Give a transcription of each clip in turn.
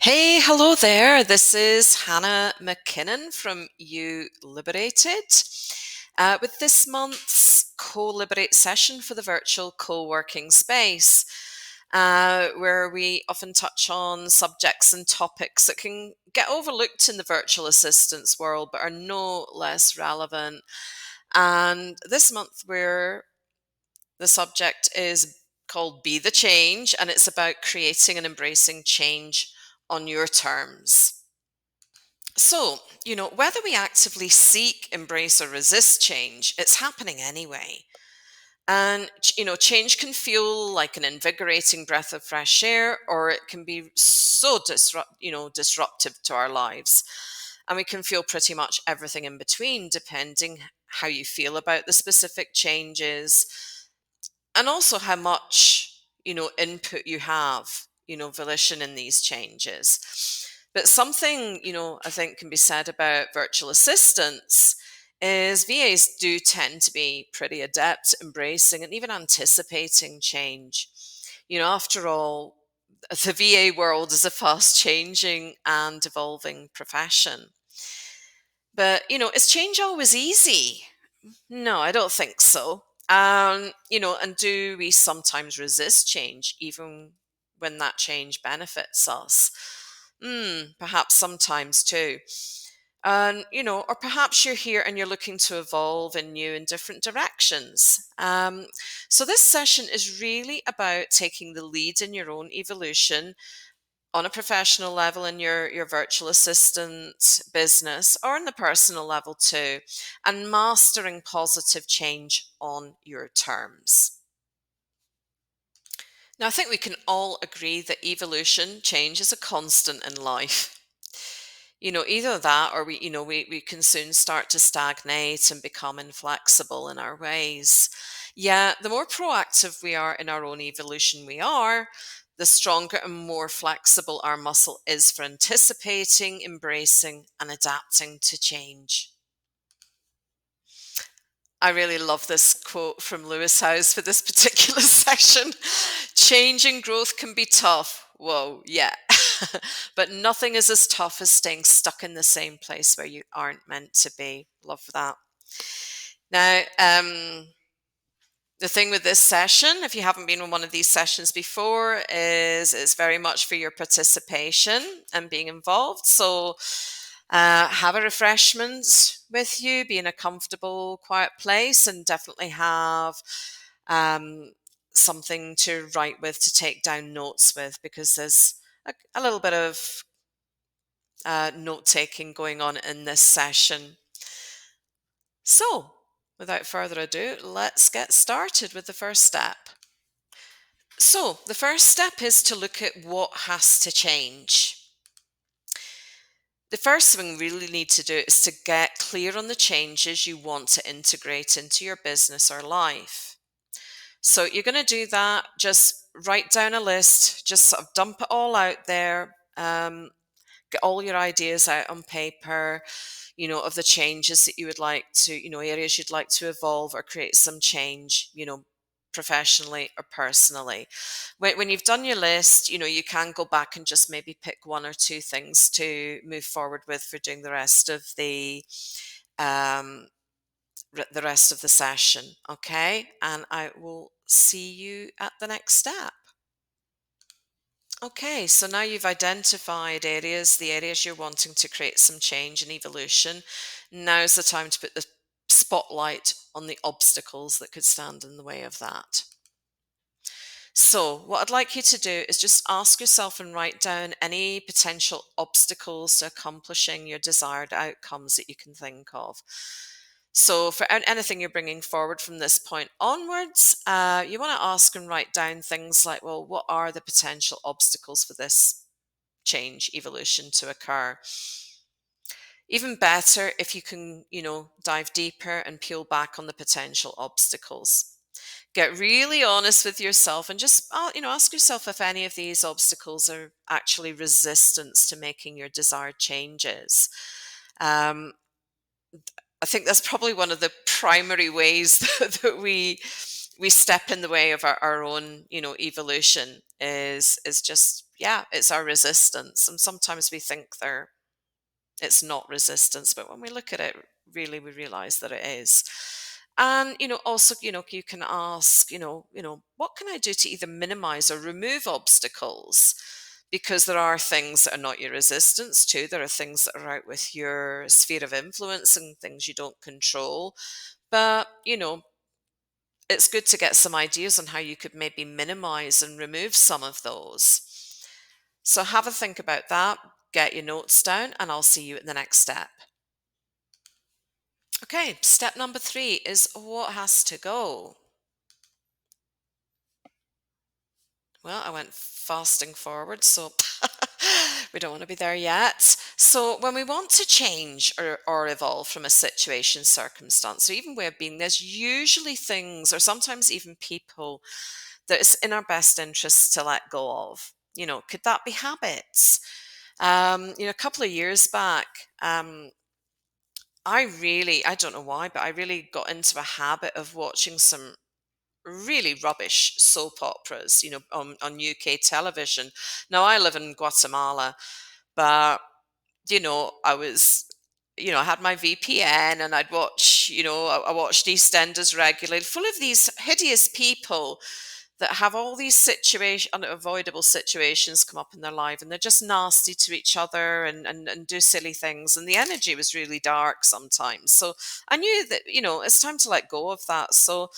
Hey, hello there. This is Hannah MacKinnon from You Liberated with this month's CoLiberate session for the virtual co-working space, where we often touch on subjects and topics that can get overlooked in the virtual assistance world but are no less relevant. And this month, the subject is called Be the Change, and it's about creating and embracing change on your terms. So, whether we actively seek, embrace, or resist change, it's happening anyway. And, change can feel like an invigorating breath of fresh air, or it can be so disruptive to our lives. And we can feel pretty much everything in between, depending how you feel about the specific changes and also how much input you have, volition in these changes. But something I think can be said about virtual assistants is VAs do tend to be pretty adept at embracing and even anticipating change. After all, the VA world is a fast changing and evolving profession. But is change always easy? No, I don't think so. And do we sometimes resist change even when that change benefits us? Perhaps sometimes too. Or perhaps you're here and you're looking to evolve in new and different directions. So this session is really about taking the lead in your own evolution on a professional level in your virtual assistant business or on the personal level too, and mastering positive change on your terms. Now, I think we can all agree that evolution, change is a constant in life. Either that or we can soon start to stagnate and become inflexible in our ways. Yeah, the more proactive we are in our own evolution the stronger and more flexible our muscle is for anticipating, embracing, and adapting to change. I really love this quote from Lewis Howes for this particular session. Change and growth can be tough. Whoa, yeah. But nothing is as tough as staying stuck in the same place where you aren't meant to be. Love that. Now, the thing with this session, if you haven't been on one of these sessions before, is it's very much for your participation and being involved. So have a refreshment with you, be in a comfortable, quiet place, and definitely have something to write with, to take down notes with, because there's a little bit of note taking going on in this session. So, without further ado, let's get started with the first step. So, the first step is to look at what has to change. The first thing we really need to do is to get clear on the changes you want to integrate into your business or life. So, you're going to do that, just write down a list, just sort of dump it all out there, get all your ideas out on paper, of the changes that you would like to, areas you'd like to evolve or create some change, professionally or personally. When you've done your list, you can go back and just maybe pick one or two things to move forward with for doing the rest of the rest of the session. Okay. And I will see you at the next step. Okay, so now you've identified the areas you're wanting to create some change and evolution. Now's the time to put the spotlight on the obstacles that could stand in the way of that. So, what I'd like you to do is just ask yourself and write down any potential obstacles to accomplishing your desired outcomes that you can think of. So, for anything you're bringing forward from this point onwards, you want to ask and write down things like, well, what are the potential obstacles for this change, evolution to occur? Even better if you can, dive deeper and peel back on the potential obstacles. Get really honest with yourself and just, ask yourself if any of these obstacles are actually resistance to making your desired changes. Um, I think that's probably one of the primary ways that we step in the way of our own, evolution is just, yeah, it's our resistance. And sometimes we think it's not resistance, but when we look at it, really, we realize that it is. And, also, you can ask, what can I do to either minimize or remove obstacles? Because there are things that are not your resistance to. There are things that are out with your sphere of influence and things you don't control. But, it's good to get some ideas on how you could maybe minimize and remove some of those. So have a think about that, get your notes down, and I'll see you at the next step. Okay, step number 3 is what has to go. Well, I went fasting forward, so we don't want to be there yet. So when we want to change or evolve from a situation, circumstance, or even way of being, there's usually things or sometimes even people that it's in our best interests to let go of. Could that be habits? A couple of years back, I don't know why, but I really got into a habit of watching some really rubbish soap operas, on UK television. Now, I live in Guatemala, but, I was, I had my VPN and I'd watch, I watched EastEnders regularly, full of these hideous people that have all these unavoidable situations come up in their life, and they're just nasty to each other and do silly things. And the energy was really dark sometimes. So I knew that, it's time to let go of that. So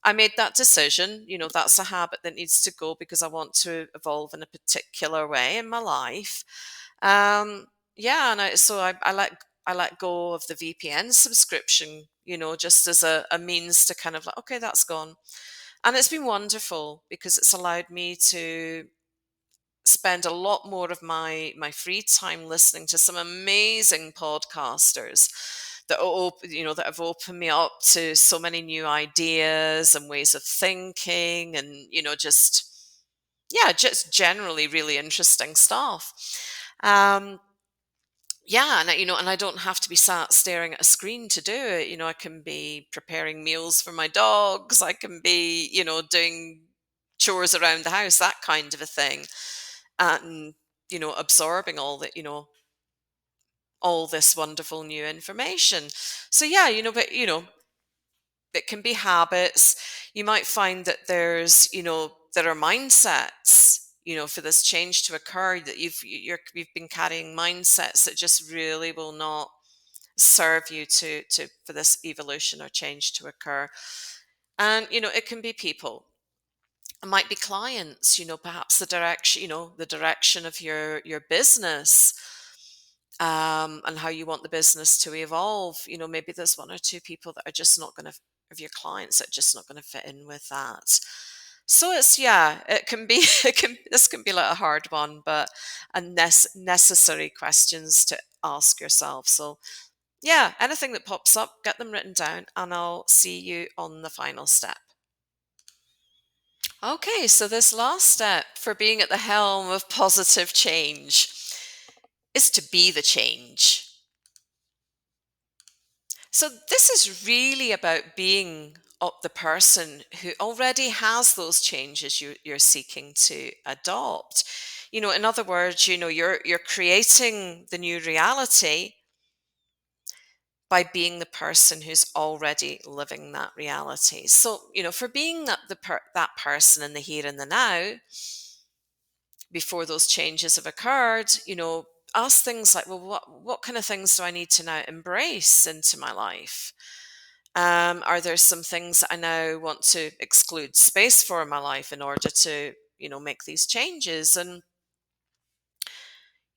I made that decision. That's a habit that needs to go because I want to evolve in a particular way in my life. Yeah, and I let go of the VPN subscription, just as a means to kind of like, okay, that's gone. And it's been wonderful because it's allowed me to spend a lot more of my free time listening to some amazing podcasters that have opened me up to so many new ideas and ways of thinking, and just generally really interesting stuff. Um, yeah, and I don't have to be sat staring at a screen to do it. I can be preparing meals for my dogs. I can be, doing chores around the house, that kind of a thing, and absorbing all this wonderful new information. So yeah, but it can be habits. You might find that there are mindsets, for this change to occur, that you've been carrying mindsets that just really will not serve you to for this evolution or change to occur. And it can be people, it might be clients, perhaps the direction of your business, and how you want the business to evolve. Maybe there's one or two people that are just not going to, of your clients, that are just not going to fit in with that. So it can be, this can be like a hard one, but necessary questions to ask yourself. So yeah, anything that pops up, get them written down, and I'll see you on the final step. Okay, so this last step for being at the helm of positive change is to be the change. So this is really about being the person who already has those changes you're seeking to adopt. In other words, you're creating the new reality by being the person who's already living that reality. So, for being that person in the here and the now, before those changes have occurred, ask things like, well, what kind of things do I need to now embrace into my life? Are there some things that I now want to exclude space for in my life in order to, make these changes? And,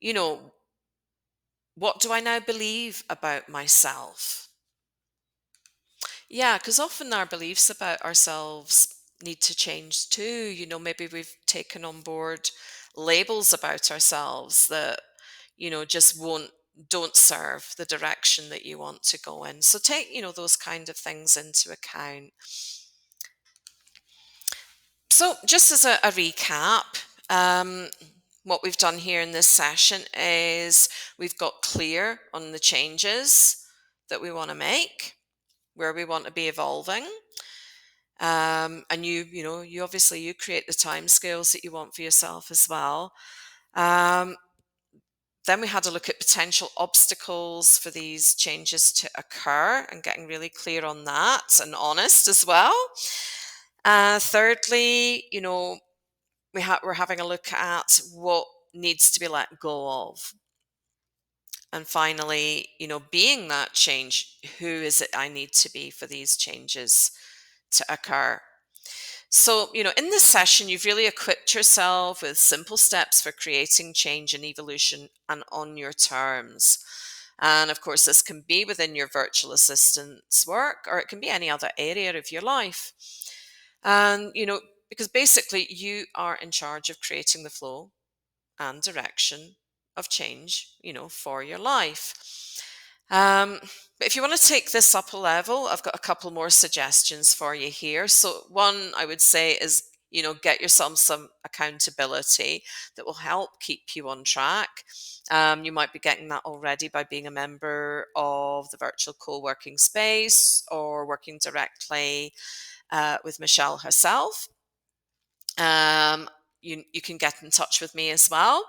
you know, what do I now believe about myself? Yeah, because often our beliefs about ourselves need to change too. Maybe we've taken on board labels about ourselves that, just don't serve the direction that you want to go in. So take, those kind of things into account. So just as a recap, what we've done here in this session is we've got clear on the changes that we want to make, where we want to be evolving. And you obviously you create the time scales that you want for yourself as well. Um, then we had a look at potential obstacles for these changes to occur and getting really clear on that and honest as well. Thirdly, we're having a look at what needs to be let go of. And finally, being that change, who is it I need to be for these changes to occur? So, in this session, you've really equipped yourself with simple steps for creating change and evolution and on your terms. And of course, this can be within your virtual assistant's work, or it can be any other area of your life. And, because basically you are in charge of creating the flow and direction of change, for your life. Um, but if you want to take this up a level, I've got a couple more suggestions for you here. So one I would say is, get yourself some accountability that will help keep you on track. You might be getting that already by being a member of the virtual co-working space or working directly with Michelle herself. You can get in touch with me as well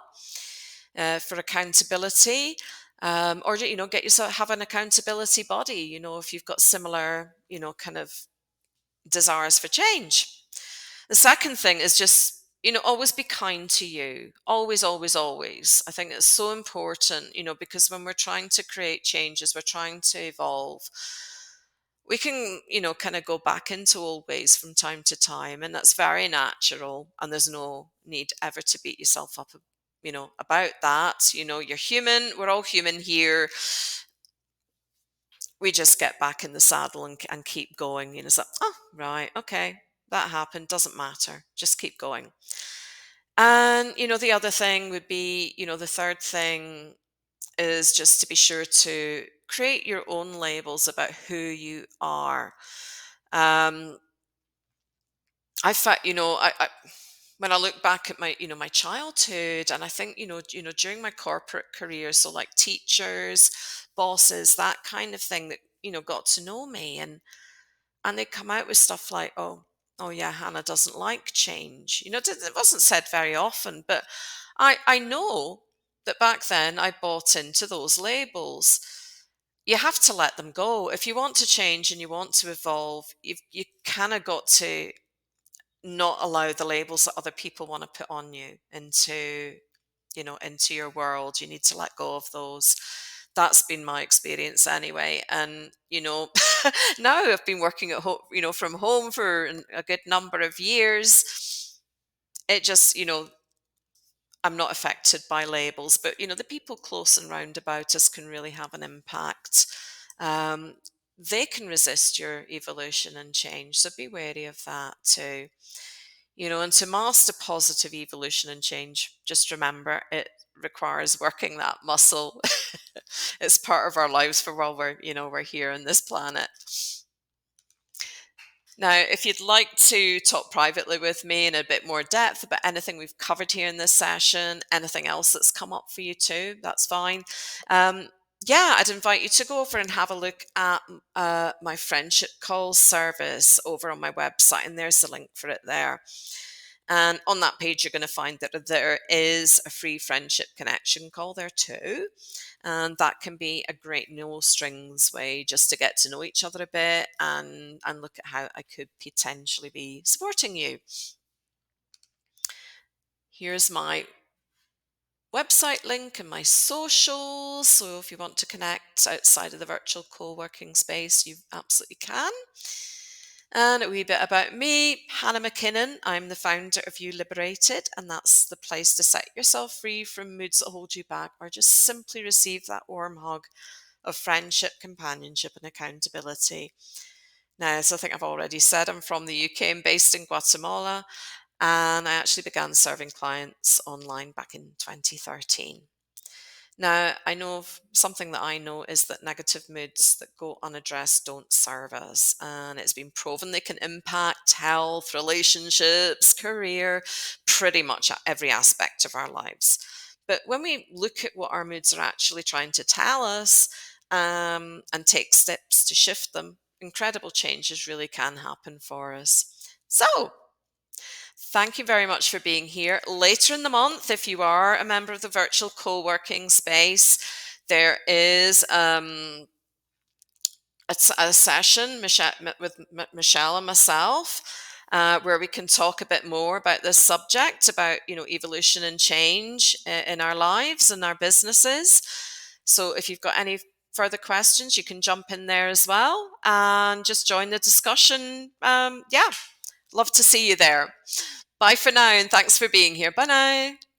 for accountability, or get yourself have an accountability body. If you've got similar, kind of desires for change. The second thing is just always be kind to you. Always, always, always. I think it's so important. Because when we're trying to create changes, we're trying to evolve, we can, kind of go back into old ways from time to time, and that's very natural. And there's no need ever to beat yourself up, about that. You're human. We're all human here. We just get back in the saddle and keep going. It's like, oh, right, okay, that happened. Doesn't matter. Just keep going. And, the other thing would be, the third thing is just to be sure to create your own labels about who you are. I find, when I look back at my, my childhood, and I think, during my corporate career, so like teachers, bosses, that kind of thing that, got to know me, and they come out with stuff like, oh yeah, Hannah doesn't like change. It wasn't said very often, but I know that back then I bought into those labels. You have to let them go. If you want to change and you want to evolve, you kind of got to not allow the labels that other people want to put on you into your world. You need to let go of those. That's been my experience anyway. And now I've been working at home, from home for a good number of years. It just, I'm not affected by labels, but the people close and round about us can really have an impact. um, they can resist your evolution and change, so be wary of that too. And to master positive evolution and change, just remember it requires working that muscle. It's part of our lives for while we're here on this planet. Now, if you'd like to talk privately with me in a bit more depth about anything we've covered here in this session, anything else that's come up for you too, that's fine. Yeah, I'd invite you to go over and have a look at my friendship call service over on my website, and there's the link for it there. And on that page, you're going to find that there is a free friendship connection call there too. And that can be a great no strings way just to get to know each other a bit and look at how I could potentially be supporting you. Here's my website link and my socials. So if you want to connect outside of the virtual co-working space, you absolutely can. And a wee bit about me, Hannah MacKinnon. I'm the founder of You Liberated, and that's the place to set yourself free from moods that hold you back, or just simply receive that warm hug of friendship, companionship, and accountability. Now, as I think I've already said, I'm from the UK and based in Guatemala, and I actually began serving clients online back in 2013. Now, I know something that I know is that negative moods that go unaddressed don't serve us. And it's been proven they can impact health, relationships, career, pretty much every aspect of our lives. But when we look at what our moods are actually trying to tell us and take steps to shift them, incredible changes really can happen for us. So, thank you very much for being here. Later in the month, if you are a member of the virtual co-working space, there is a session with Michelle and myself, where we can talk a bit more about this subject, about evolution and change in our lives and our businesses. So if you've got any further questions, you can jump in there as well and just join the discussion. Yeah, love to see you there. Bye for now, and thanks for being here. Bye now.